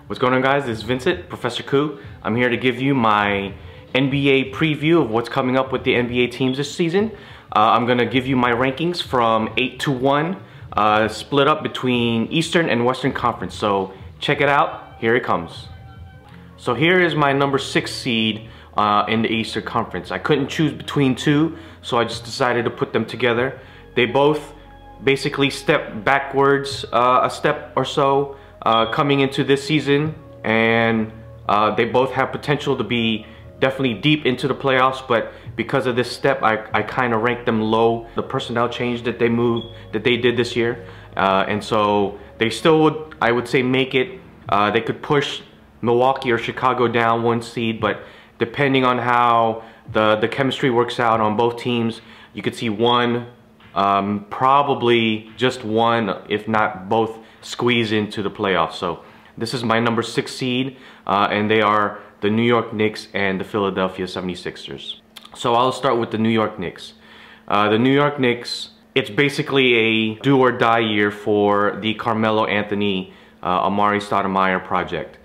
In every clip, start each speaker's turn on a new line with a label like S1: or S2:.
S1: What's going on, guys? This is Vincent, Professor Koo. I'm here to give you my NBA preview of what's coming up with the NBA teams this season. I'm going to give you my rankings from 8 to 1, split up between Eastern and Western Conference. So check it out. Here it comes. So here is my number 6 seed in the Eastern Conference. I couldn't choose between two, so I just decided to put them together. They both basically step backwards a step or so coming into this season, and they both have potential to be definitely deep into the playoffs, but because of this step, I kind of rank them low. The personnel change that they did this year, and so they still would, I would say, make it. They could push Milwaukee or Chicago down 1 seed, but depending on how the chemistry works out on both teams, you could see one, probably just one, if not both, squeeze into the playoffs. So this is my number 6 seed, and they are the New York Knicks and the Philadelphia 76ers. So I'll start with the New York Knicks. The New York Knicks, it's basically a do or die year for the Carmelo Anthony, Amari Stoudemire project.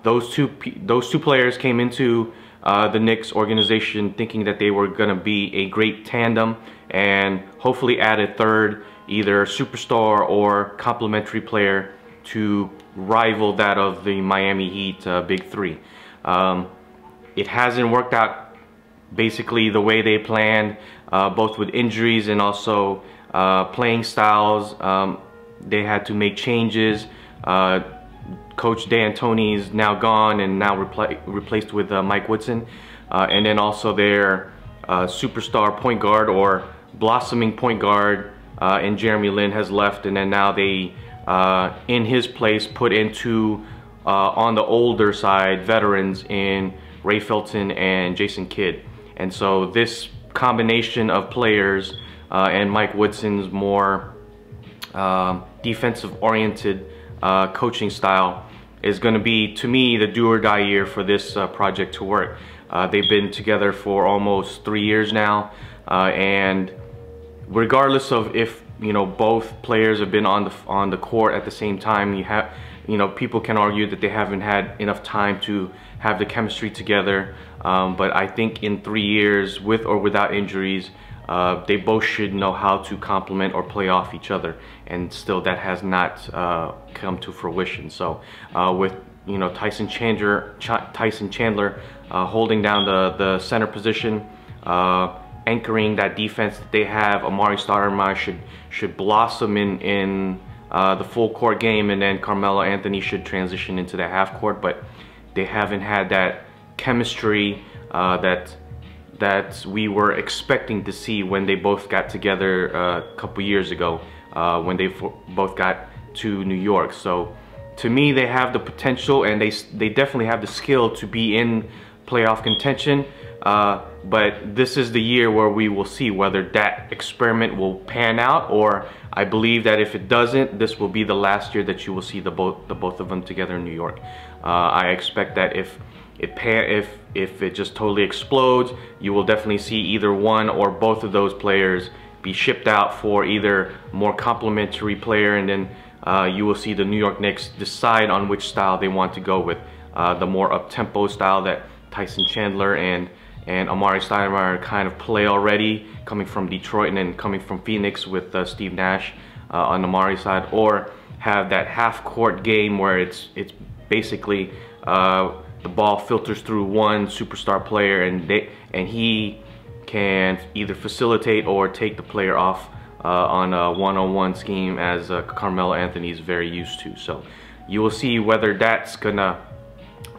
S1: Those two players came into the Knicks organization thinking that they were going to be a great tandem and hopefully add a third, either superstar or complementary player to rival that of the Miami Heat Big Three. It hasn't worked out basically the way they planned, both with injuries and also playing styles. They had to make changes. Coach D'Antoni is now gone and now replaced with Mike Woodson, and then also their superstar point guard or blossoming point guard and Jeremy Lin has left, and then now they in his place put into on the older side veterans in Ray Felton and Jason Kidd. And so this combination of players and Mike Woodson's more defensive oriented coaching style is going to be, to me, the do or die year for this project to work. They've been together for almost 3 years now, and regardless of if both players have been on the court at the same time, people can argue that they haven't had enough time to have the chemistry together, but I think in 3 years, with or without injuries, they both should know how to complement or play off each other, and still that has not come to fruition. So with Tyson Chandler holding down the center position, anchoring that defense that they have, Amari Stoudemire should blossom in the full court game, and then Carmelo Anthony should transition into the half court. But they haven't had that chemistry that we were expecting to see when they both got together a couple years ago, when they both got to New York. So to me, they have the potential, and they definitely have the skill to be in playoff contention, but this is the year where we will see whether that experiment will pan out, or I believe that if it doesn't, this will be the last year that you will see the both of them together in New York. I expect that if it just totally explodes, you will definitely see either one or both of those players be shipped out for either more complementary player, and then you will see the New York Knicks decide on which style they want to go with. The more up-tempo style that Tyson Chandler and Amari Stoudemire kind of play already, coming from Detroit and then coming from Phoenix with Steve Nash on Amari's side, or have that half-court game where it's basically the ball filters through one superstar player, and he can either facilitate or take the player off on a one-on-one scheme, as Carmelo Anthony is very used to. So you will see whether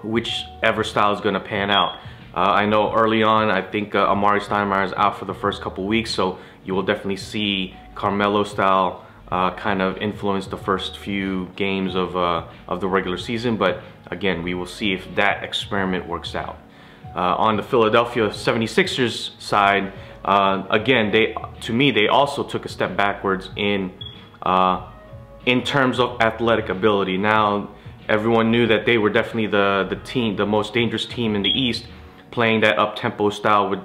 S1: whichever style is gonna pan out. I know early on, I think Amari Stoudemire is out for the first couple weeks, so you will definitely see Carmelo style kind of influence the first few games of the regular season. But again, we will see if that experiment works out. On the Philadelphia 76ers side, again, to me, they also took a step backwards in terms of athletic ability. Now, everyone knew that they were definitely the most dangerous team in the East, playing that up-tempo style with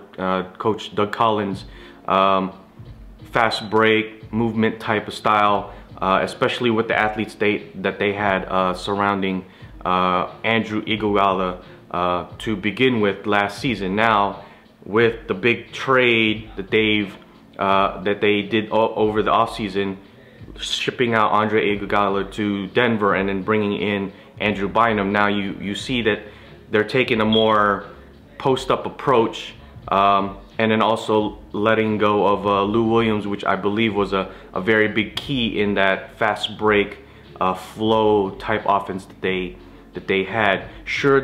S1: Coach Doug Collins, fast break, movement type of style, especially with the athletes that they had surrounding Andrew Iguodala to begin with last season. Now, with the big trade that they did over the offseason, shipping out Andre Iguodala to Denver and then bringing in Andrew Bynum, now you see that they're taking a more post-up approach, and then also letting go of Lou Williams, which I believe was a very big key in that fast break flow type offense that they had. Sure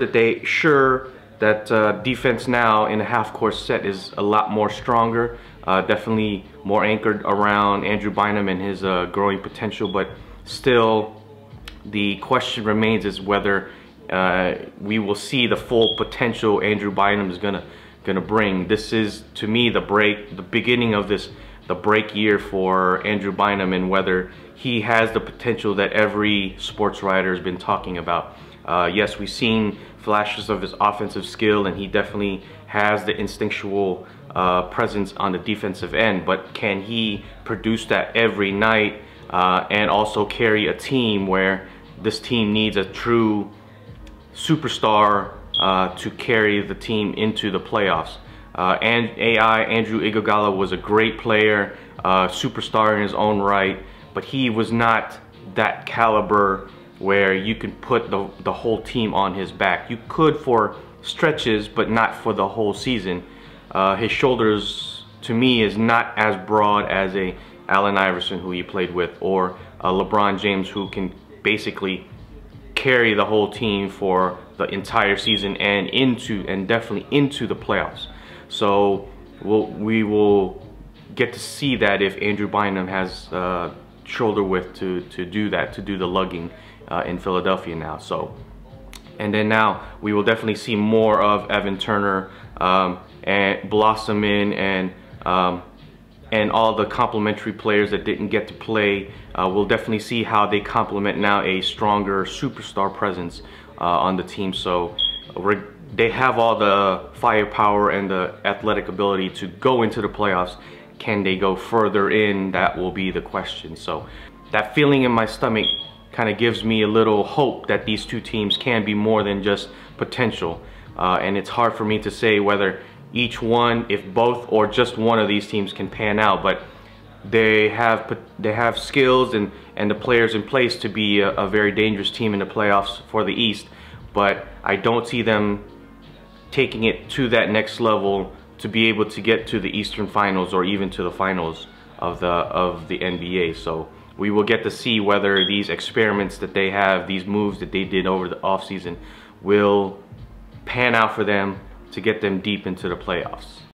S1: that defense now in a half-court set is a lot more stronger, definitely more anchored around Andrew Bynum and his growing potential, but still the question remains is whether we will see the full potential Andrew Bynum is gonna bring. This is, to me, the beginning of the break year for Andrew Bynum, and whether he has the potential that every sports writer has been talking about. Yes, we've seen flashes of his offensive skill, and he definitely has the instinctual presence on the defensive end, but can he produce that every night and also carry a team where this team needs a true superstar to carry the team into the playoffs? And Andrew Iguodala was a great player, superstar in his own right, but he was not that caliber where you can put the whole team on his back. You could for stretches, but not for the whole season. His shoulders, to me, is not as broad as a Allen Iverson, who he played with, or LeBron James, who can basically carry the whole team for the entire season and definitely into the playoffs. So we will get to see that if Andrew Bynum has shoulder width to do that, to do the lugging in Philadelphia now. So, and then now we will definitely see more of Evan Turner and blossom in, and all the complementary players that didn't get to play. We'll definitely see how they complement now a stronger superstar presence on the team. So they have all the firepower and the athletic ability to go into the playoffs. Can they go further in? That will be the question. So that feeling in my stomach kind of gives me a little hope that these two teams can be more than just potential. And it's hard for me to say whether each one, if both or just one of these teams can pan out, but they have skills and the players in place to be a very dangerous team in the playoffs for the East. But I don't see them taking it to that next level to be able to get to the Eastern Finals or even to the finals of the NBA. So we will get to see whether these experiments that they have, these moves that they did over the offseason, will pan out for them to get them deep into the playoffs.